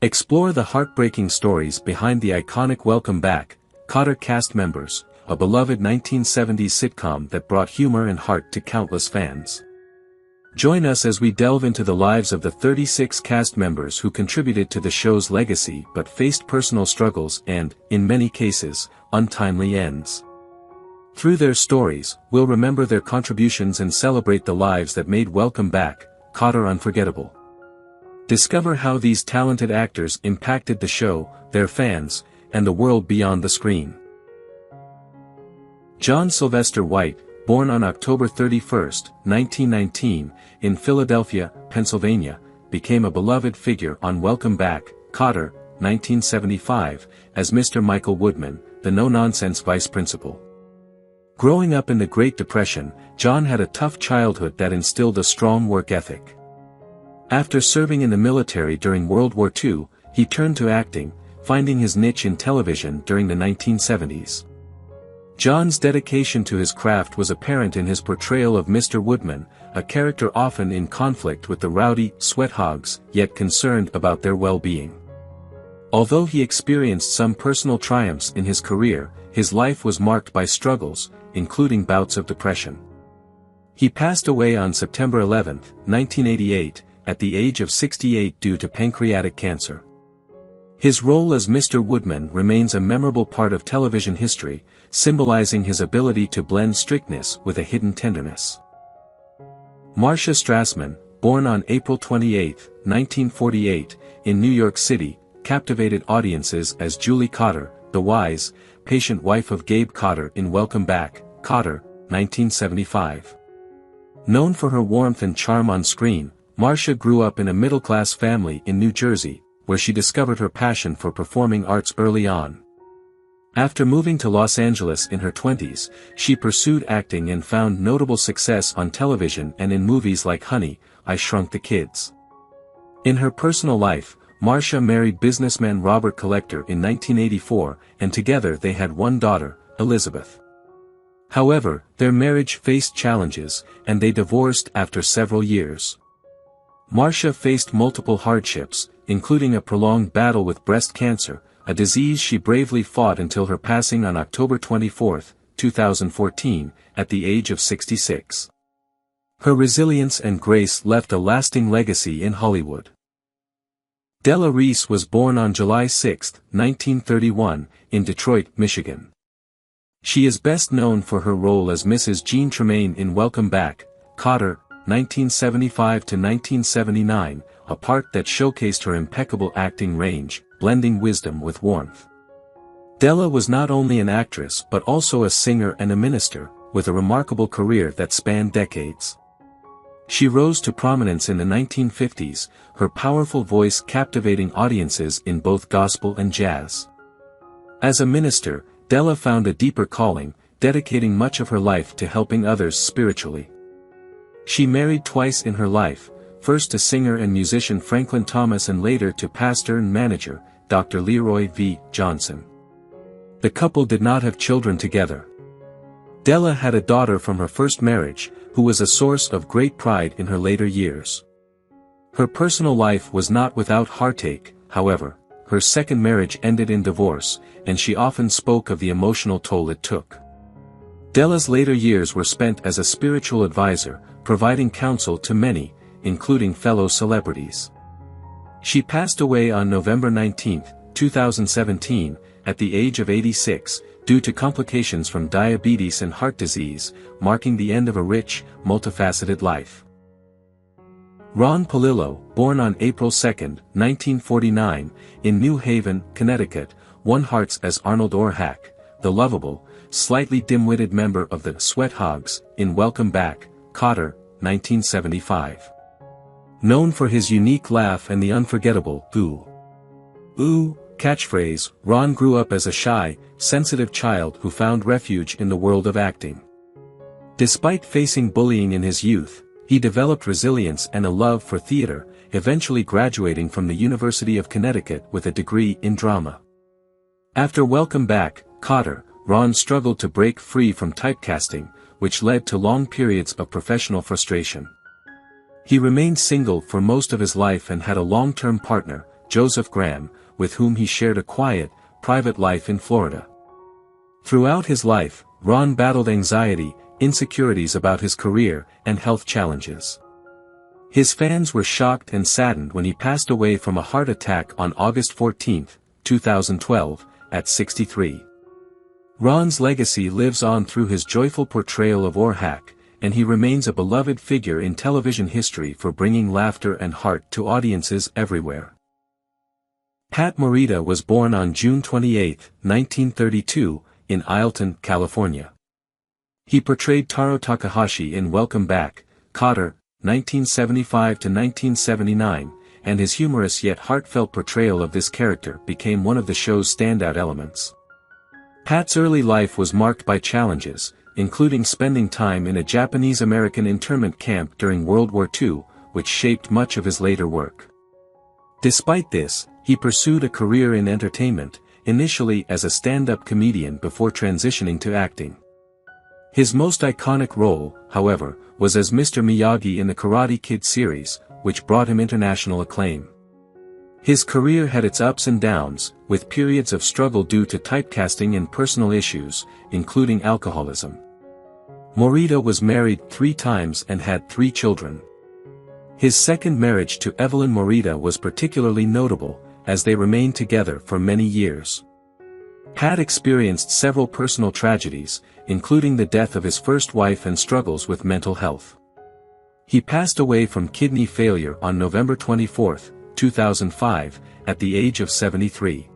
Explore the heartbreaking stories behind the iconic Welcome Back, Kotter cast members, a beloved 1970s sitcom that brought humor and heart to countless fans. Join us as we delve into the lives of the 36 cast members who contributed to the show's legacy but faced personal struggles and, in many cases, untimely ends. Through their stories, we'll remember their contributions and celebrate the lives that made Welcome Back, Kotter unforgettable. Discover how these talented actors impacted the show, their fans, and the world beyond the screen. John Sylvester White, born on October 31, 1919, in Philadelphia, Pennsylvania, became a beloved figure on Welcome Back, Kotter, 1975, as Mr. Michael Woodman, the no-nonsense vice principal. Growing up in the Great Depression, John had a tough childhood that instilled a strong work ethic. After serving in the military during World War II, he turned to acting, finding his niche in television during the 1970s. John's dedication to his craft was apparent in his portrayal of Mr. Woodman, a character often in conflict with the rowdy sweat hogs, yet concerned about their well-being. Although he experienced some personal triumphs in his career, his life was marked by struggles, including bouts of depression. He passed away on September 11, 1988, at the age of 68 due to pancreatic cancer. His role as Mr. Woodman remains a memorable part of television history, symbolizing his ability to blend strictness with a hidden tenderness. Marsha Strasman, born on April 28, 1948, in New York City, captivated audiences as Julie Kotter, the wise, patient wife of Gabe Kotter in Welcome Back, Kotter, 1975. Known for her warmth and charm on screen, Marsha grew up in a middle-class family in New Jersey, where she discovered her passion for performing arts early on. After moving to Los Angeles in her 20s, she pursued acting and found notable success on television and in movies like Honey, I Shrunk the Kids. In her personal life, Marsha married businessman Robert Collector in 1984, and together they had one daughter, Elizabeth. However, their marriage faced challenges, and they divorced after several years. Marsha faced multiple hardships, including a prolonged battle with breast cancer, a disease she bravely fought until her passing on October 24, 2014, at the age of 66. Her resilience and grace left a lasting legacy in Hollywood. Delores was born on July 6, 1931, in Detroit, Michigan. She is best known for her role as Mrs. Jean Tremaine in Welcome Back, Kotter, 1975–1979, a part that showcased her impeccable acting range, blending wisdom with warmth. Della was not only an actress but also a singer and a minister, with a remarkable career that spanned decades. She rose to prominence in the 1950s, her powerful voice captivating audiences in both gospel and jazz. As a minister, Della found a deeper calling, dedicating much of her life to helping others spiritually. She married twice in her life, first to singer and musician Franklin Thomas and later to pastor and manager, Dr. Leroy V. Johnson. The couple did not have children together. Della had a daughter from her first marriage, who was a source of great pride in her later years. Her personal life was not without heartache, however. Her second marriage ended in divorce, and she often spoke of the emotional toll it took. Della's later years were spent as a spiritual advisor, providing counsel to many, including fellow celebrities. She passed away on November 19, 2017, at the age of 86, due to complications from diabetes and heart disease, marking the end of a rich, multifaceted life. Ron Palillo, born on April 2, 1949, in New Haven, Connecticut, won hearts as Arnold Orhack, the lovable, slightly dim-witted member of the Sweat Hogs, in Welcome Back, Kotter, 1975. Known for his unique laugh and the unforgettable "ooh, ooh" catchphrase, Ron grew up as a shy, sensitive child who found refuge in the world of acting. Despite facing bullying in his youth, he developed resilience and a love for theater, eventually graduating from the University of Connecticut with a degree in drama. After Welcome Back, Kotter, Ron struggled to break free from typecasting, which led to long periods of professional frustration. He remained single for most of his life and had a long-term partner, Joseph Graham, with whom he shared a quiet, private life in Florida. Throughout his life, Ron battled anxiety, insecurities about his career, and health challenges. His fans were shocked and saddened when he passed away from a heart attack on August 14, 2012, at 63. Ron's legacy lives on through his joyful portrayal of Orhac, and he remains a beloved figure in television history for bringing laughter and heart to audiences everywhere. Pat Morita was born on June 28, 1932, in Ileton, California. He portrayed Taro Takahashi in Welcome Back, Kotter, 1975–1979, and his humorous yet heartfelt portrayal of this character became one of the show's standout elements. Pat's early life was marked by challenges, including spending time in a Japanese-American internment camp during World War II, which shaped much of his later work. Despite this, he pursued a career in entertainment, initially as a stand-up comedian before transitioning to acting. His most iconic role, however, was as Mr. Miyagi in the Karate Kid series, which brought him international acclaim. His career had its ups and downs, with periods of struggle due to typecasting and personal issues, including alcoholism. Morita was married 3 times and had 3 children. His second marriage to Evelyn Morita was particularly notable, as they remained together for many years. Pat experienced several personal tragedies, including the death of his first wife and struggles with mental health. He passed away from kidney failure on November 24, 2005, at the age of 73.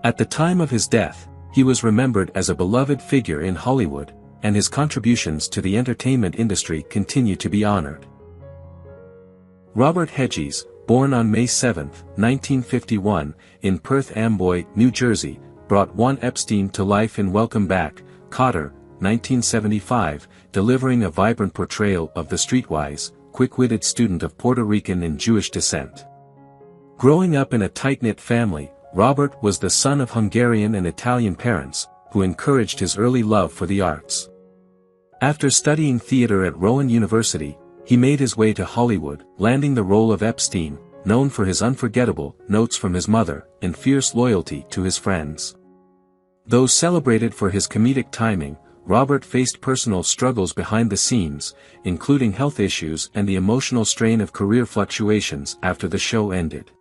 At the time of his death, he was remembered as a beloved figure in Hollywood, and his contributions to the entertainment industry continue to be honored. Robert Hegyes, born on May 7, 1951, in Perth Amboy, New Jersey, brought one Epstein to life in Welcome Back, Kotter, 1975, delivering a vibrant portrayal of the streetwise, quick-witted student of Puerto Rican and Jewish descent. Growing up in a tight-knit family, Robert was the son of Hungarian and Italian parents, who encouraged his early love for the arts. After studying theater at Rowan University, he made his way to Hollywood, landing the role of Epstein, known for his unforgettable notes from his mother and fierce loyalty to his friends. Though celebrated for his comedic timing, Robert faced personal struggles behind the scenes, including health issues and the emotional strain of career fluctuations after the show ended.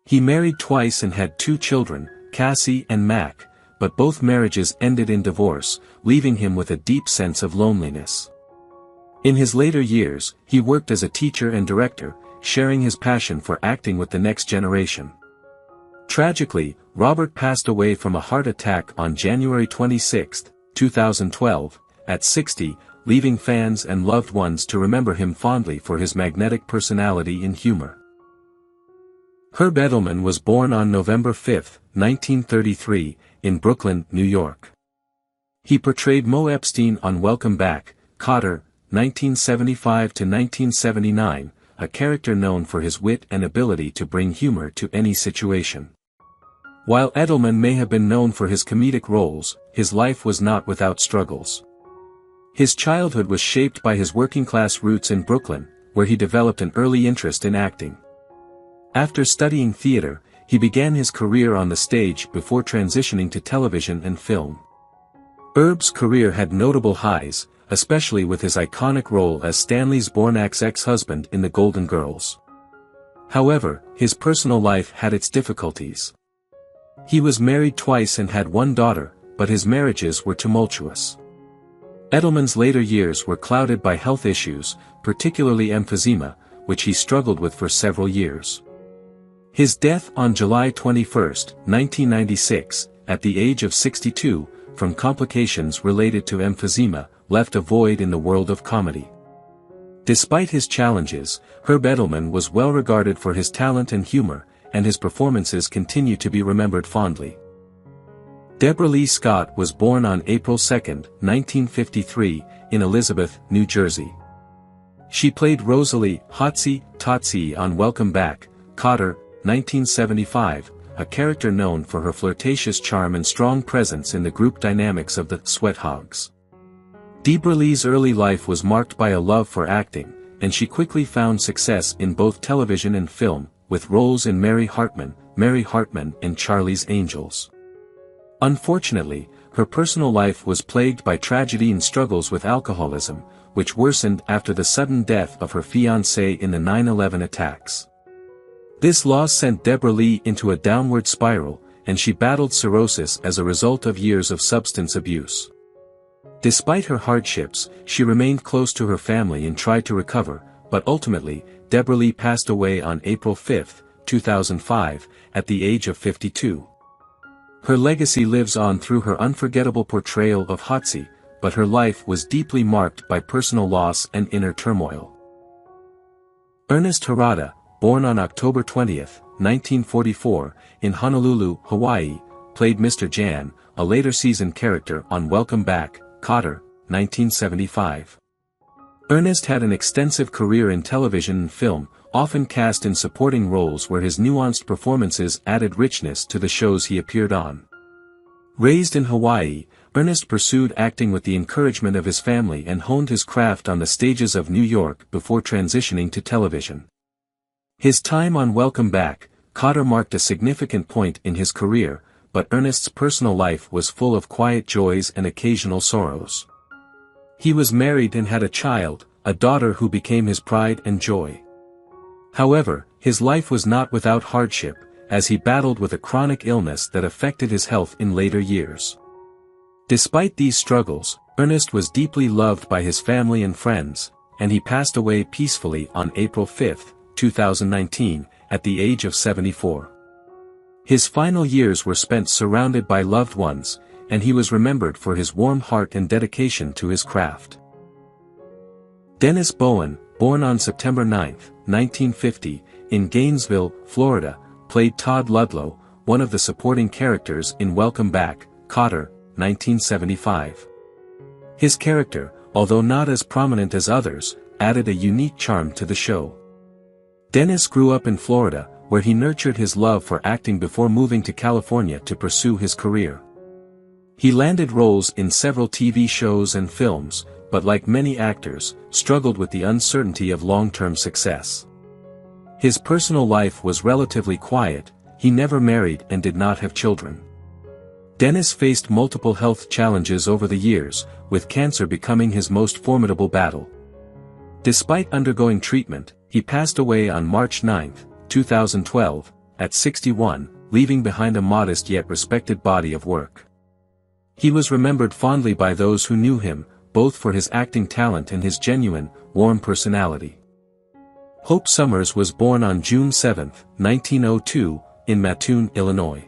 He married twice and had 2 children, Cassie and Mac, but both marriages ended in divorce, leaving him with a deep sense of loneliness. In his later years, he worked as a teacher and director, sharing his passion for acting with the next generation. Tragically, Robert passed away from a heart attack on January 26, 2012, at 60, leaving fans and loved ones to remember him fondly for his magnetic personality and humor. Herb Edelman was born on November 5, 1933, in Brooklyn, New York. He portrayed Mo Epstein on Welcome Back, Kotter, 1975–1979, a character known for his wit and ability to bring humor to any situation. While Edelman may have been known for his comedic roles, his life was not without struggles. His childhood was shaped by his working-class roots in Brooklyn, where he developed an early interest in acting. After studying theater, he began his career on the stage before transitioning to television and film. Herb's career had notable highs, especially with his iconic role as Stanley Zbornak's ex-husband in The Golden Girls. However, his personal life had its difficulties. He was married twice and had 1 daughter, but his marriages were tumultuous. Edelman's later years were clouded by health issues, particularly emphysema, which he struggled with for several years. His death on July 21, 1996, at the age of 62, from complications related to emphysema, left a void in the world of comedy. Despite his challenges, Herb Edelman was well regarded for his talent and humor, and his performances continue to be remembered fondly. Deb Lee Scott was born on April 2, 1953, in Elizabeth, New Jersey. She played Rosalie Hotsy Totsy on Welcome Back, Kotter, 1975, a character known for her flirtatious charm and strong presence in the group dynamics of the Sweat Hogs. Debra Lee's early life was marked by a love for acting, and she quickly found success in both television and film, with roles in Mary Hartman, and Charlie's Angels. Unfortunately, her personal life was plagued by tragedy and struggles with alcoholism, which worsened after the sudden death of her fiancé in the 9/11 attacks. This loss sent Debra Lee into a downward spiral, and she battled cirrhosis as a result of years of substance abuse. Despite her hardships, she remained close to her family and tried to recover, but ultimately, Debra Lee passed away on April 5, 2005, at the age of 52. Her legacy lives on through her unforgettable portrayal of Hegyes, but her life was deeply marked by personal loss and inner turmoil. Ernest Hara, born on October 20, 1944, in Honolulu, Hawaii, played Mr. Jan, a later season character on Welcome Back, Kotter, 1975. Ernest had an extensive career in television and film, often cast in supporting roles where his nuanced performances added richness to the shows he appeared on. Raised in Hawaii, Ernest pursued acting with the encouragement of his family and honed his craft on the stages of New York before transitioning to television. His time on Welcome Back, Kotter marked a significant point in his career, but Ernest's personal life was full of quiet joys and occasional sorrows. He was married and had a child, a daughter who became his pride and joy. However, his life was not without hardship, as he battled with a chronic illness that affected his health in later years. Despite these struggles, Ernest was deeply loved by his family and friends, and he passed away peacefully on April 5, 2019, at the age of 74. His final years were spent surrounded by loved ones, and he was remembered for his warm heart and dedication to his craft. Dennis Bowen, born on September 9, 1950, in Gainesville, Florida, played Todd Ludlow, one of the supporting characters in Welcome Back, Kotter, 1975. His character, although not as prominent as others, added a unique charm to the show. Dennis grew up in Florida, where he nurtured his love for acting before moving to California to pursue his career. He landed roles in several TV shows and films, but like many actors, struggled with the uncertainty of long-term success. His personal life was relatively quiet, he never married and did not have children. Dennis faced multiple health challenges over the years, with cancer becoming his most formidable battle. Despite undergoing treatment, he passed away on March 9, 2012, at 61, leaving behind a modest yet respected body of work. He was remembered fondly by those who knew him, both for his acting talent and his genuine, warm personality. Hope Summers was born on June 7, 1902, in Mattoon, Illinois.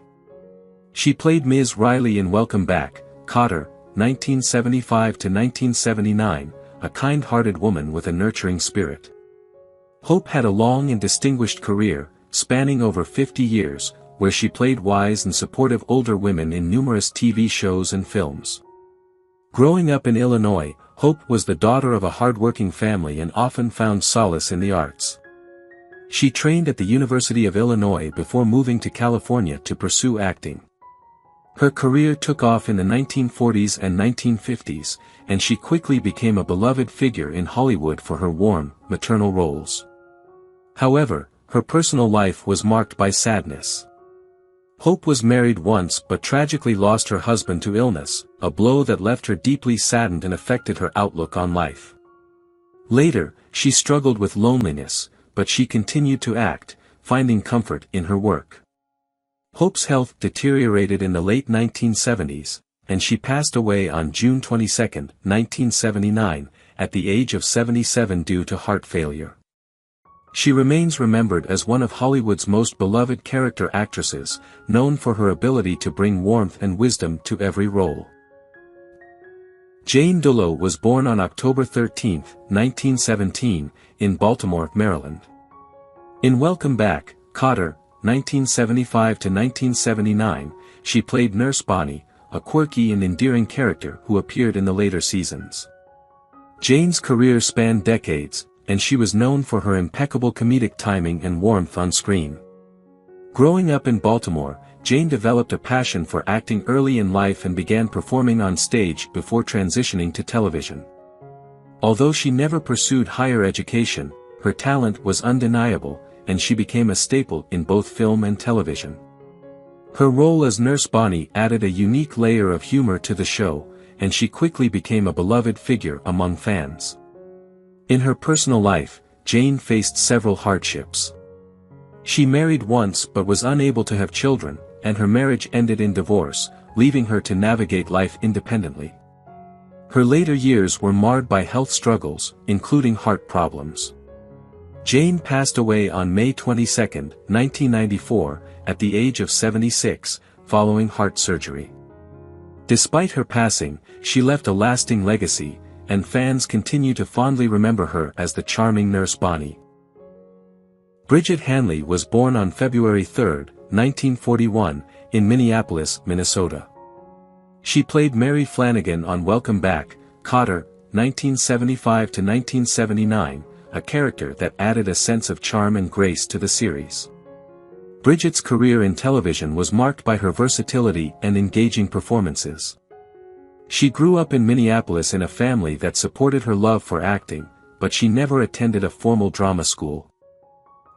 She played Ms. Riley in Welcome Back, Kotter, 1975–1979, a kind-hearted woman with a nurturing spirit. Hope had a long and distinguished career, spanning over 50 years, where she played wise and supportive older women in numerous TV shows and films. Growing up in Illinois, Hope was the daughter of a hard-working family and often found solace in the arts. She trained at the University of Illinois before moving to California to pursue acting. Her career took off in the 1940s and 1950s, and she quickly became a beloved figure in Hollywood for her warm, maternal roles. However, her personal life was marked by sadness. Hope was married once but tragically lost her husband to illness, a blow that left her deeply saddened and affected her outlook on life. Later, she struggled with loneliness, but she continued to act, finding comfort in her work. Hope's health deteriorated in the late 1970s, and she passed away on June 22, 1979, at the age of 77 due to heart failure. She remains remembered as one of Hollywood's most beloved character actresses, known for her ability to bring warmth and wisdom to every role. Jane Doyle was born on October 13, 1917, in Baltimore, Maryland. In Welcome Back, Kotter, 1975–1979, she played Nurse Bonnie, a quirky and endearing character who appeared in the later seasons. Jane's career spanned decades, and she was known for her impeccable comedic timing and warmth on screen. Growing up in Baltimore, Jane developed a passion for acting early in life and began performing on stage before transitioning to television. Although she never pursued higher education, her talent was undeniable, and she became a staple in both film and television. Her role as Nurse Bonnie added a unique layer of humor to the show, and she quickly became a beloved figure among fans. In her personal life, Jane faced several hardships. She married once but was unable to have children, and her marriage ended in divorce, leaving her to navigate life independently. Her later years were marred by health struggles, including heart problems. Jane passed away on May 22, 1994, at the age of 76, following heart surgery. Despite her passing, she left a lasting legacy, and fans continue to fondly remember her as the charming Nurse Bonnie. Bridget Hanley was born on February 3, 1941, in Minneapolis, Minnesota. She played Mary Flanagan on Welcome Back, Kotter, 1975–1979, a character that added a sense of charm and grace to the series. Bridget's career in television was marked by her versatility and engaging performances. She grew up in Minneapolis in a family that supported her love for acting, but she never attended a formal drama school.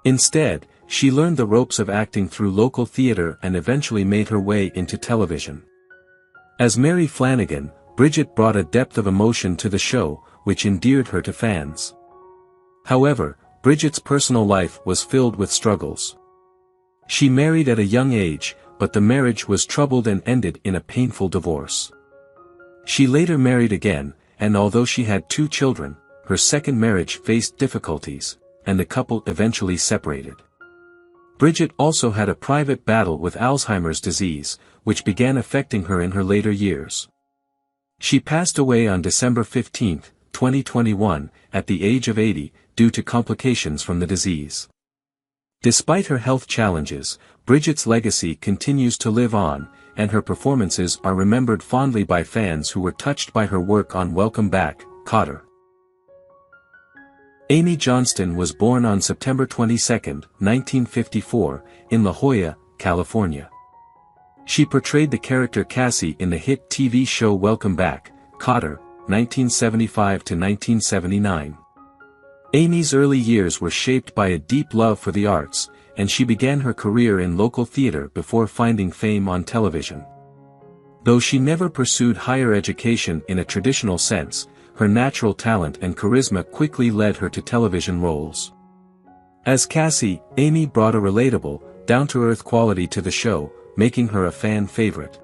Instead, she learned the ropes of acting through local theater and eventually made her way into television. As Mary Flanagan, Bridget brought a depth of emotion to the show, which endeared her to fans. However, Bridget's personal life was filled with struggles. She married at a young age, but the marriage was troubled and ended in a painful divorce. She later married again, and although she had 2 children, her second marriage faced difficulties, and the couple eventually separated. Bridget also had a private battle with Alzheimer's disease, which began affecting her in her later years. She passed away on December 15, 2021, at the age of 80, due to complications from the disease. Despite her health challenges, Bridget's legacy continues to live on, and her performances are remembered fondly by fans who were touched by her work on Welcome Back, Kotter. Amy Johnston was born on September 22, 1954, in La Jolla, California. She portrayed the character Cassie in the hit TV show Welcome Back, Kotter, 1975–1979. Amy's early years were shaped by a deep love for the arts, and she began her career in local theater before finding fame on television. Though she never pursued higher education in a traditional sense, her natural talent and charisma quickly led her to television roles. As Cassie, Amy brought a relatable, down-to-earth quality to the show, making her a fan favorite.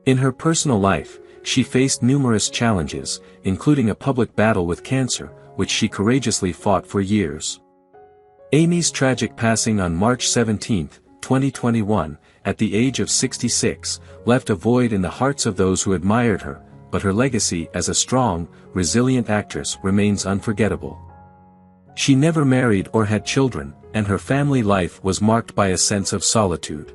In her personal life, she faced numerous challenges, including a public battle with cancer, which she courageously fought for years. Amy's tragic passing on March 17, 2021, at the age of 66, left a void in the hearts of those who admired her, but her legacy as a strong, resilient actress remains unforgettable. She never married or had children, and her family life was marked by a sense of solitude.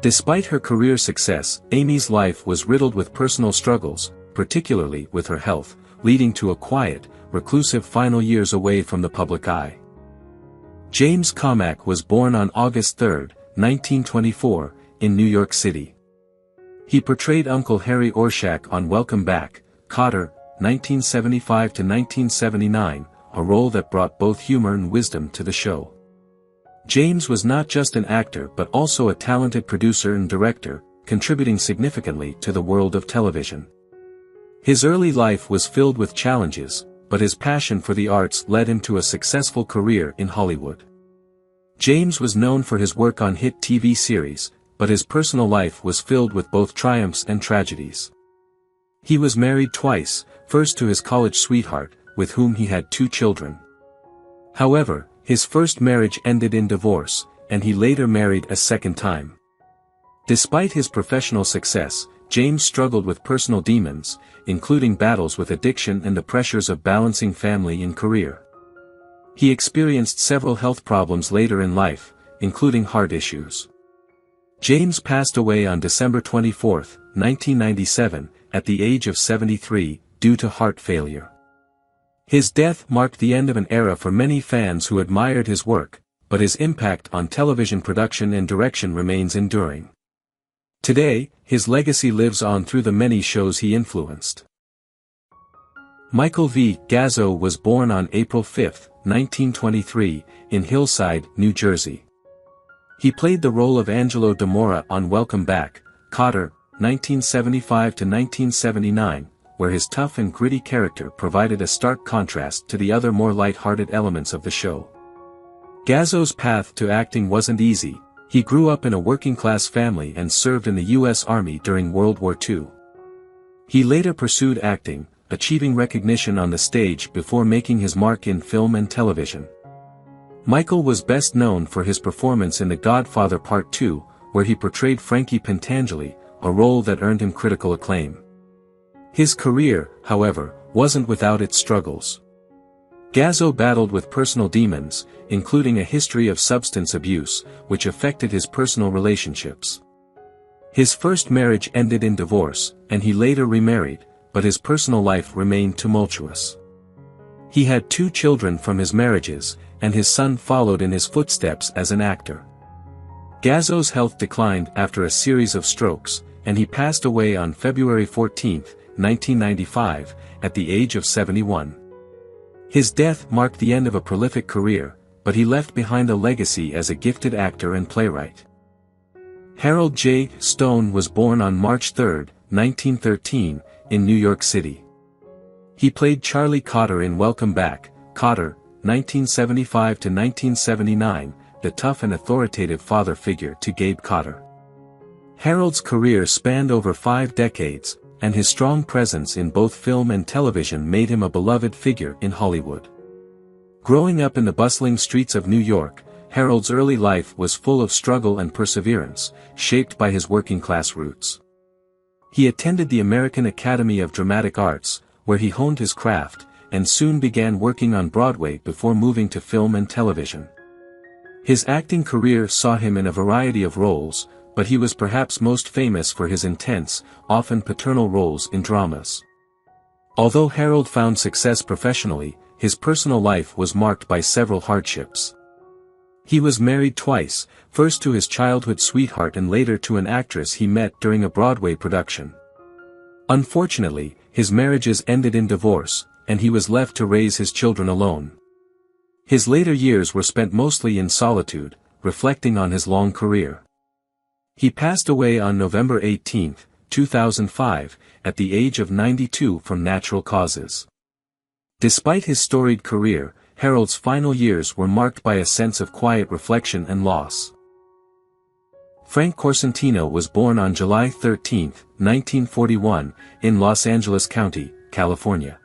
Despite her career success, Amy's life was riddled with personal struggles, particularly with her health, leading to a quiet, reclusive final years away from the public eye. James Cormack was born on August 3, 1924, in New York City. He portrayed Uncle Harry Orshak on Welcome Back, Kotter, 1975–1979, a role that brought both humor and wisdom to the show. James was not just an actor but also a talented producer and director, contributing significantly to the world of television. His early life was filled with challenges, but his passion for the arts led him to a successful career in Hollywood. James was known for his work on hit TV series, but his personal life was filled with both triumphs and tragedies. He was married twice, first to his college sweetheart, with whom he had 2 children. However, his first marriage ended in divorce, and he later married a second time. Despite his professional success, James struggled with personal demons, including battles with addiction and the pressures of balancing family and career. He experienced several health problems later in life, including heart issues. James passed away on December 24, 1997, at the age of 73, due to heart failure. His death marked the end of an era for many fans who admired his work, but his impact on television production and direction remains enduring. Today, his legacy lives on through the many shows he influenced. Michael V. Gazo was born on April 5, 1923, in Hillside, New Jersey. He played the role of Angelo DeMora on Welcome Back, Kotter, 1975–1979, where his tough and gritty character provided a stark contrast to the other more light-hearted elements of the show. Gazo's path to acting wasn't easy. He grew up in a working-class family and served in the U.S. Army during World War II. He later pursued acting, achieving recognition on the stage before making his mark in film and television. Michael was best known for his performance in The Godfather Part II, where he portrayed Frankie Pentangeli, a role that earned him critical acclaim. His career, however, wasn't without its struggles. Gazo battled with personal demons, including a history of substance abuse, which affected his personal relationships. His first marriage ended in divorce, and he later remarried, but his personal life remained tumultuous. He had 2 children from his marriages, and his son followed in his footsteps as an actor. Gazo's health declined after a series of strokes, and he passed away on February 14, 1995, at the age of 71. His death marked the end of a prolific career, but he left behind a legacy as a gifted actor and playwright. Harold J. Stone was born on March 3, 1913, in New York City. He played Charlie Kotter in Welcome Back, Kotter, 1975–1979, the tough and authoritative father figure to Gabe Kotter. Harold's career spanned over 5 decades, and his strong presence in both film and television made him a beloved figure in Hollywood. Growing up in the bustling streets of New York, Harold's early life was full of struggle and perseverance, shaped by his working-class roots. He attended the American Academy of Dramatic Arts, where he honed his craft, and soon began working on Broadway before moving to film and television. His acting career saw him in a variety of roles, but he was perhaps most famous for his intense, often paternal roles in dramas. Although Harold found success professionally, his personal life was marked by several hardships. He was married twice, first to his childhood sweetheart and later to an actress he met during a Broadway production. Unfortunately, his marriages ended in divorce, and he was left to raise his children alone. His later years were spent mostly in solitude, reflecting on his long career. He passed away on November 18, 2005, at the age of 92 from natural causes. Despite his storied career, Harold's final years were marked by a sense of quiet reflection and loss. Frank Costantino was born on July 13, 1941, in Los Angeles County, California.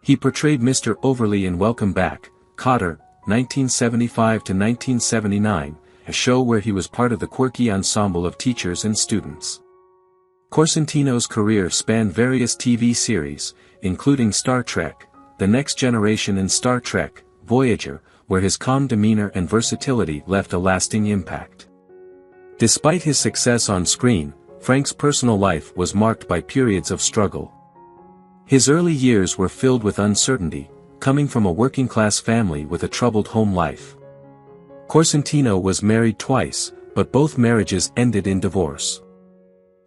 He portrayed Mr. Overly in Welcome Back, Kotter, 1975–1979, a show where he was part of the quirky ensemble of teachers and students. Costantino's career spanned various TV series, including Star Trek, The Next Generation and Star Trek, Voyager, where his calm demeanor and versatility left a lasting impact. Despite his success on screen, Frank's personal life was marked by periods of struggle. His early years were filled with uncertainty, coming from a working-class family with a troubled home life. Costantino was married twice, but both marriages ended in divorce.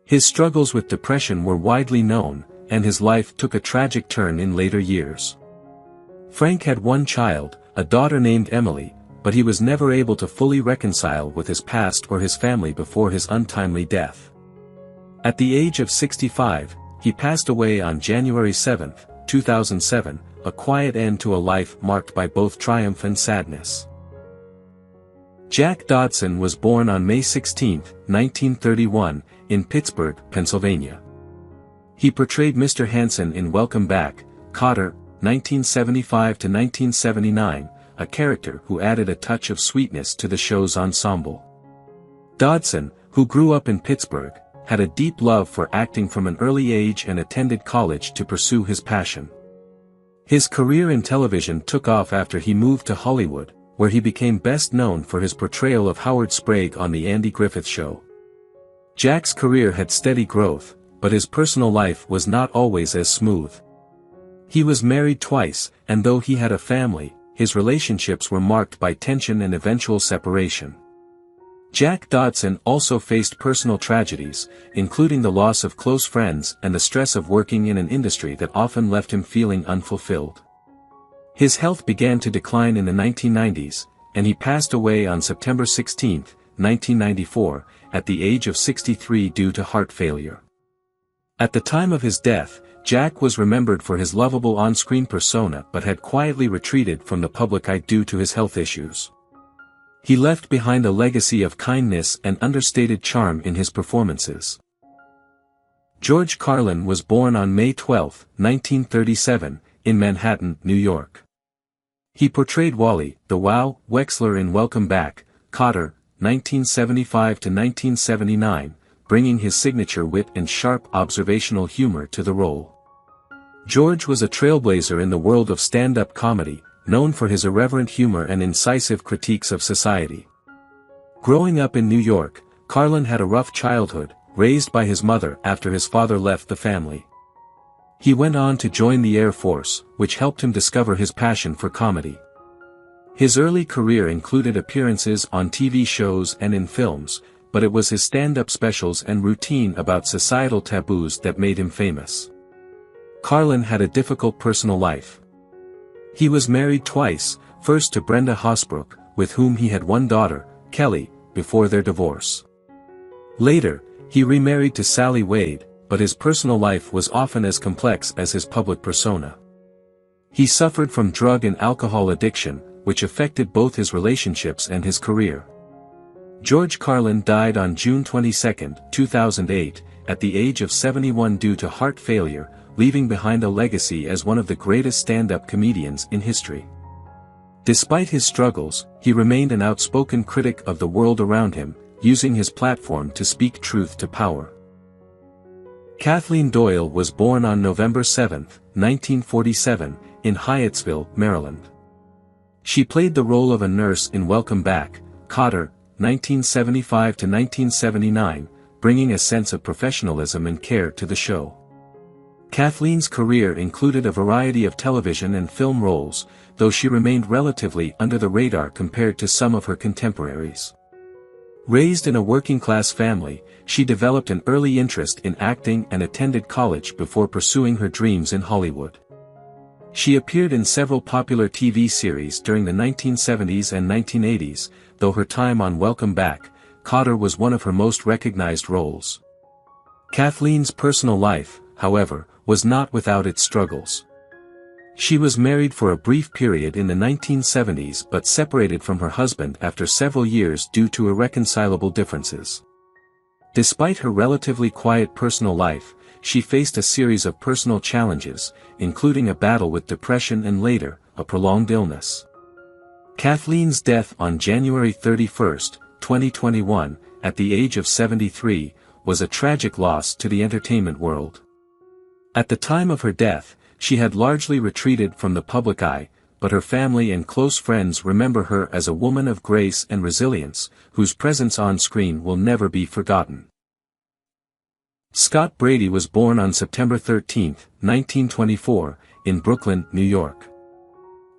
His struggles with depression were widely known, and his life took a tragic turn in later years. Frank had 1 child, a daughter named Emily, but he was never able to fully reconcile with his past or his family before his untimely death. At the age of 65, he passed away on January 7, 2007, a quiet end to a life marked by both triumph and sadness. Jack Dodson was born on May 16, 1931, in Pittsburgh, Pennsylvania. He portrayed Mr. Hanson in Welcome Back, Kotter, 1975–1979, a character who added a touch of sweetness to the show's ensemble. Dodson, who grew up in Pittsburgh, had a deep love for acting from an early age and attended college to pursue his passion. His career in television took off after he moved to Hollywood, where he became best known for his portrayal of Howard Sprague on The Andy Griffith Show. Jack's career had steady growth, but his personal life was not always as smooth. He was married twice, and though he had a family, his relationships were marked by tension and eventual separation. Jack Dodson also faced personal tragedies, including the loss of close friends and the stress of working in an industry that often left him feeling unfulfilled. His health began to decline in the 1990s, and he passed away on September 16, 1994, at the age of 63 due to heart failure. At the time of his death, Jack was remembered for his lovable on-screen persona but had quietly retreated from the public eye due to his health issues. He left behind a legacy of kindness and understated charm in his performances. George Carlin was born on May 12, 1937, in Manhattan, New York. He portrayed Wally, the Wow, Wexler in Welcome Back, Kotter, 1975–1979, bringing his signature wit and sharp observational humor to the role. George was a trailblazer in the world of stand-up comedy, known for his irreverent humor and incisive critiques of society. Growing up in New York, Carlin had a rough childhood, raised by his mother after his father left the family. He went on to join the Air Force, which helped him discover his passion for comedy. His early career included appearances on TV shows and in films, but it was his stand-up specials and routine about societal taboos that made him famous. Carlin had a difficult personal life. He was married twice, first to Brenda Hosbrook, with whom he had one daughter, Kelly, before their divorce. Later, he remarried to Sally Wade, but his personal life was often as complex as his public persona. He suffered from drug and alcohol addiction, which affected both his relationships and his career. George Carlin died on June 22, 2008, at the age of 71 due to heart failure, leaving behind a legacy as one of the greatest stand-up comedians in history. Despite his struggles, he remained an outspoken critic of the world around him, using his platform to speak truth to power. Kathleen Doyle was born on November 7, 1947, in Hyattsville, Maryland. She played the role of a nurse in Welcome Back, Kotter, 1975–1979, bringing a sense of professionalism and care to the show. Kathleen's career included a variety of television and film roles, though she remained relatively under the radar compared to some of her contemporaries. Raised in a working-class family, she developed an early interest in acting and attended college before pursuing her dreams in Hollywood. She appeared in several popular TV series during the 1970s and 1980s, though her time on Welcome Back, Kotter was one of her most recognized roles. Kathleen's personal life, however, was not without its struggles. She was married for a brief period in the 1970s but separated from her husband after several years due to irreconcilable differences. Despite her relatively quiet personal life, she faced a series of personal challenges, including a battle with depression and later, a prolonged illness. Kathleen's death on January 31, 2021, at the age of 73, was a tragic loss to the entertainment world. At the time of her death, she had largely retreated from the public eye, but her family and close friends remember her as a woman of grace and resilience, whose presence on screen will never be forgotten. Scott Brady was born on September 13, 1924, in Brooklyn, New York.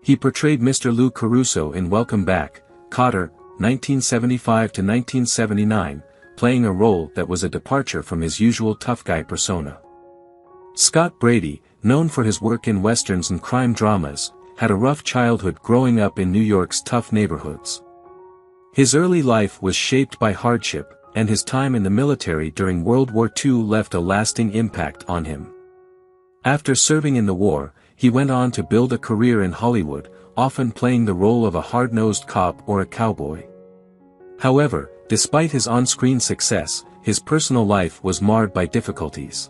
He portrayed Mr. Lou Caruso in Welcome Back, Kotter, 1975–1979, playing a role that was a departure from his usual tough guy persona. Scott Brady, known for his work in westerns and crime dramas, had a rough childhood growing up in New York's tough neighborhoods. His early life was shaped by hardship, and his time in the military during World War II left a lasting impact on him. After serving in the war, he went on to build a career in Hollywood, often playing the role of a hard-nosed cop or a cowboy. However, despite his on-screen success, his personal life was marred by difficulties.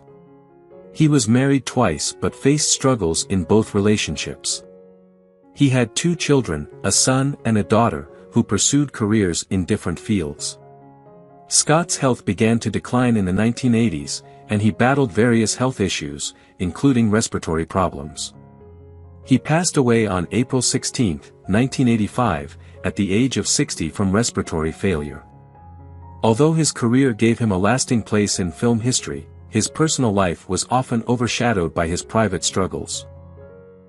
He was married twice but faced struggles in both relationships. He had 2 children, a son and a daughter, who pursued careers in different fields. Scott's health began to decline in the 1980s, and he battled various health issues, including respiratory problems. He passed away on April 16, 1985, at the age of 60 from respiratory failure. Although his career gave him a lasting place in film history, his personal life was often overshadowed by his private struggles.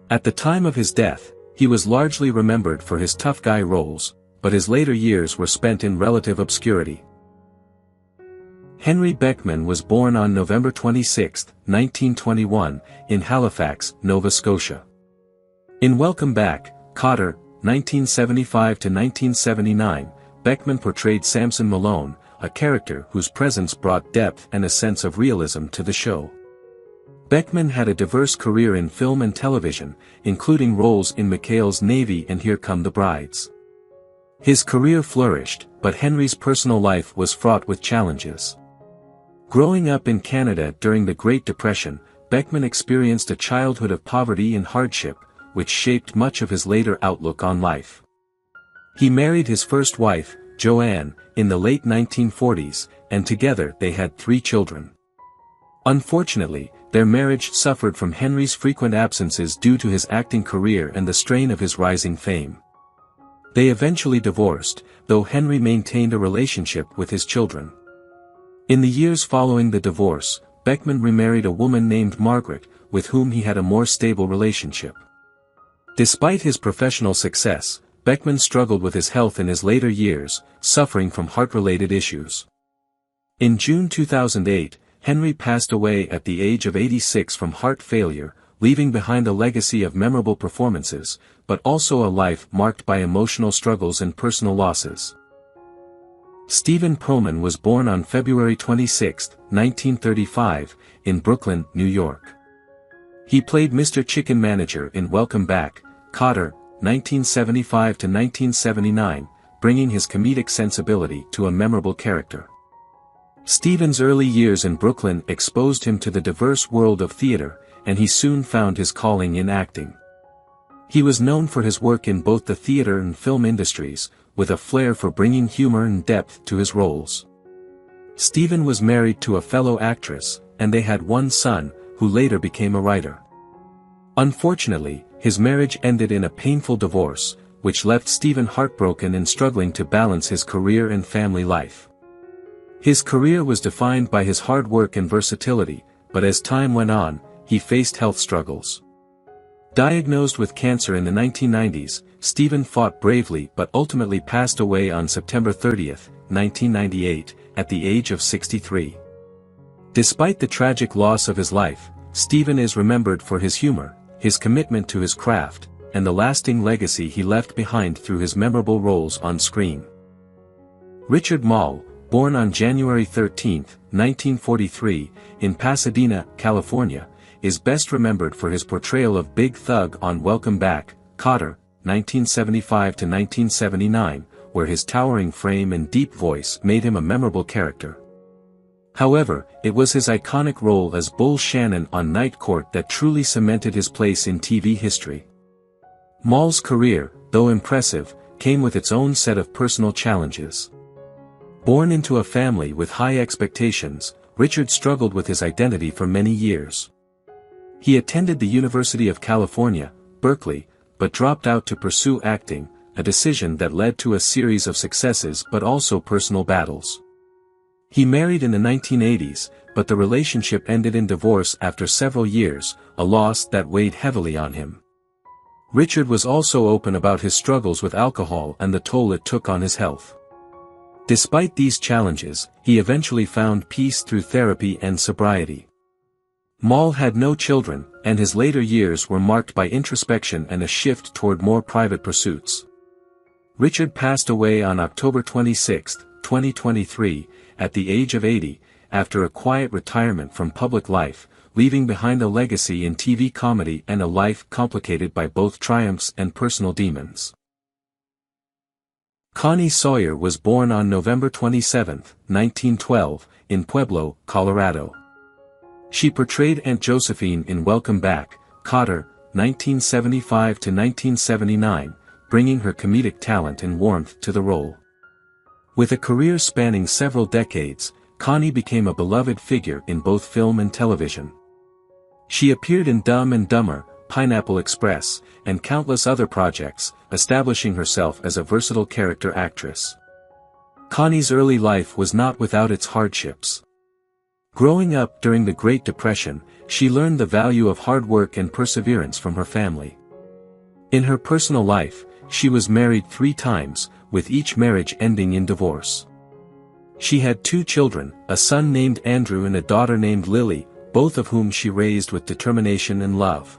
At the time of his death, he was largely remembered for his tough guy roles, but his later years were spent in relative obscurity. Henry Beckman was born on November 26, 1921, in Halifax, Nova Scotia. In Welcome Back, Kotter, 1975–1979, Beckman portrayed Samson Malone, a character whose presence brought depth and a sense of realism to the show. Beckman had a diverse career in film and television, including roles in McHale's Navy and Here Come the Brides. His career flourished, but Henry's personal life was fraught with challenges. Growing up in Canada during the Great Depression, Beckman experienced a childhood of poverty and hardship, which shaped much of his later outlook on life. He married his first wife, Joanne, in the late 1940s, and together they had 3 children. Unfortunately, their marriage suffered from Henry's frequent absences due to his acting career and the strain of his rising fame. They eventually divorced, though Henry maintained a relationship with his children. In the years following the divorce, Beckman remarried a woman named Margaret, with whom he had a more stable relationship. Despite his professional success, Beckman struggled with his health in his later years, suffering from heart-related issues. In June 2008, Henry passed away at the age of 86 from heart failure, leaving behind a legacy of memorable performances, but also a life marked by emotional struggles and personal losses. Stephen Proman was born on February 26, 1935, in Brooklyn, New York. He played Mr. Chicken Manager in Welcome Back, Kotter, 1975–1979, bringing his comedic sensibility to a memorable character. Stephen's early years in Brooklyn exposed him to the diverse world of theater, and he soon found his calling in acting. He was known for his work in both the theater and film industries, with a flair for bringing humor and depth to his roles. Stephen was married to a fellow actress, and they had one son, who later became a writer. Unfortunately, his marriage ended in a painful divorce, which left Stephen heartbroken and struggling to balance his career and family life. His career was defined by his hard work and versatility, but as time went on, he faced health struggles. Diagnosed with cancer in the 1990s, Stephen fought bravely but ultimately passed away on September 30, 1998, at the age of 63. Despite the tragic loss of his life, Stephen is remembered for his humor, his commitment to his craft, and the lasting legacy he left behind through his memorable roles on screen. Richard Moll, born on January 13, 1943, in Pasadena, California, is best remembered for his portrayal of Big Thug on Welcome Back, Kotter, 1975–1979, where his towering frame and deep voice made him a memorable character. However, it was his iconic role as Bull Shannon on Night Court that truly cemented his place in TV history. Moll's career, though impressive, came with its own set of personal challenges. Born into a family with high expectations, Richard struggled with his identity for many years. He attended the University of California, Berkeley, but dropped out to pursue acting, a decision that led to a series of successes but also personal battles. He married in the 1980s, but the relationship ended in divorce after several years, a loss that weighed heavily on him. Richard was also open about his struggles with alcohol and the toll it took on his health. Despite these challenges, he eventually found peace through therapy and sobriety. Moll had no children, and his later years were marked by introspection and a shift toward more private pursuits. Richard passed away on October 26, 2023, at the age of 80, after a quiet retirement from public life, leaving behind a legacy in TV comedy and a life complicated by both triumphs and personal demons. Connie Sawyer was born on November 27, 1912, in Pueblo, Colorado. She portrayed Aunt Josephine in Welcome Back, Kotter, 1975–1979, bringing her comedic talent and warmth to the role. With a career spanning several decades, Connie became a beloved figure in both film and television. She appeared in Dumb and Dumber, Pineapple Express, and countless other projects, establishing herself as a versatile character actress. Connie's early life was not without its hardships. Growing up during the Great Depression, she learned the value of hard work and perseverance from her family. In her personal life, she was married 3 times, with each marriage ending in divorce. She had 2 children, a son named Andrew and a daughter named Lily, both of whom she raised with determination and love.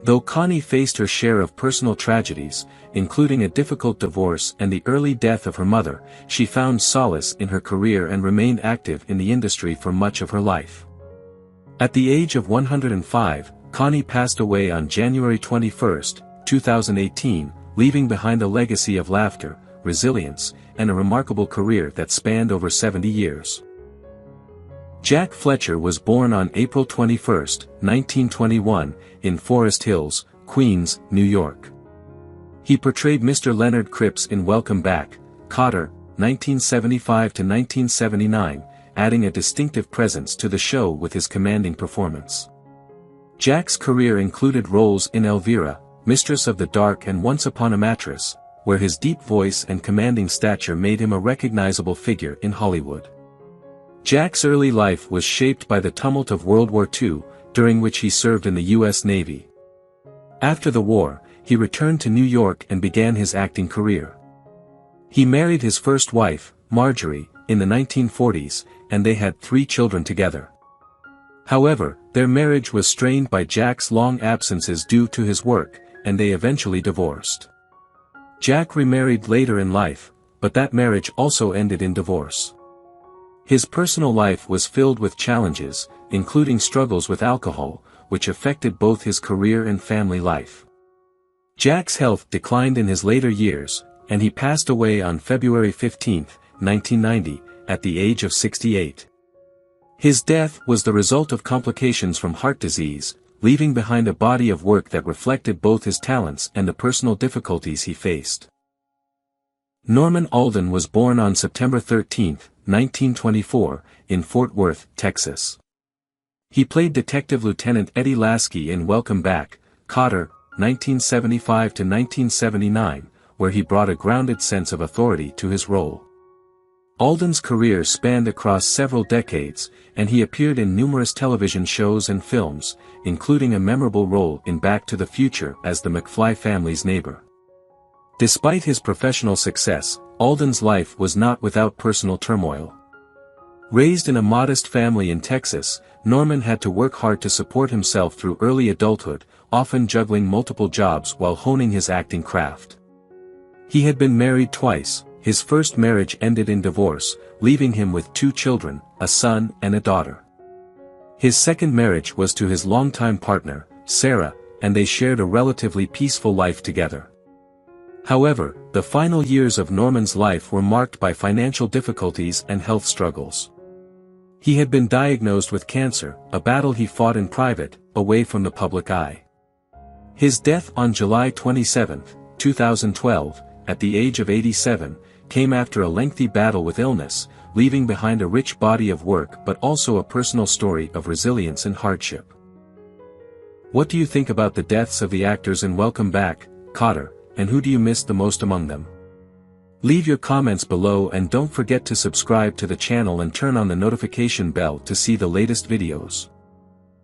Though Connie faced her share of personal tragedies, including a difficult divorce and the early death of her mother, she found solace in her career and remained active in the industry for much of her life. At the age of 105, Connie passed away on January 21, 2018, leaving behind a legacy of laughter, resilience, and a remarkable career that spanned over 70 years. Jack Fletcher was born on April 21, 1921, in Forest Hills, Queens, New York. He portrayed Mr. Leonard Cripps in Welcome Back, Kotter, 1975–1979, adding a distinctive presence to the show with his commanding performance. Jack's career included roles in Elvira, Mistress of the Dark and Once Upon a Mattress, where his deep voice and commanding stature made him a recognizable figure in Hollywood. Jack's early life was shaped by the tumult of World War II, during which he served in the U.S. Navy. After the war, he returned to New York and began his acting career. He married his first wife, Marjorie, in the 1940s, and they had 3 children together. However, their marriage was strained by Jack's long absences due to his work, and they eventually divorced. Jack remarried later in life, but that marriage also ended in divorce. His personal life was filled with challenges, including struggles with alcohol, which affected both his career and family life. Jack's health declined in his later years, and he passed away on February 15, 1990, at the age of 68. His death was the result of complications from heart disease, leaving behind a body of work that reflected both his talents and the personal difficulties he faced. Norman Alden was born on September 13, 1924, in Fort Worth, Texas. He played Detective Lieutenant Eddie Lasky in Welcome Back, Kotter, 1975–1979, where he brought a grounded sense of authority to his role. Alden's career spanned across several decades, and he appeared in numerous television shows and films, including a memorable role in Back to the Future as the McFly family's neighbor. Despite his professional success, Alden's life was not without personal turmoil. Raised in a modest family in Texas, Norman had to work hard to support himself through early adulthood, often juggling multiple jobs while honing his acting craft. He had been married twice. His first marriage ended in divorce, leaving him with 2 children, a son and a daughter. His second marriage was to his longtime partner, Sarah, and they shared a relatively peaceful life together. However, the final years of Norman's life were marked by financial difficulties and health struggles. He had been diagnosed with cancer, a battle he fought in private, away from the public eye. His death on July 27, 2012, at the age of 87, came after a lengthy battle with illness, leaving behind a rich body of work but also a personal story of resilience and hardship. What do you think about the deaths of the actors in Welcome Back, Kotter, and who do you miss the most among them? Leave your comments below and don't forget to subscribe to the channel and turn on the notification bell to see the latest videos.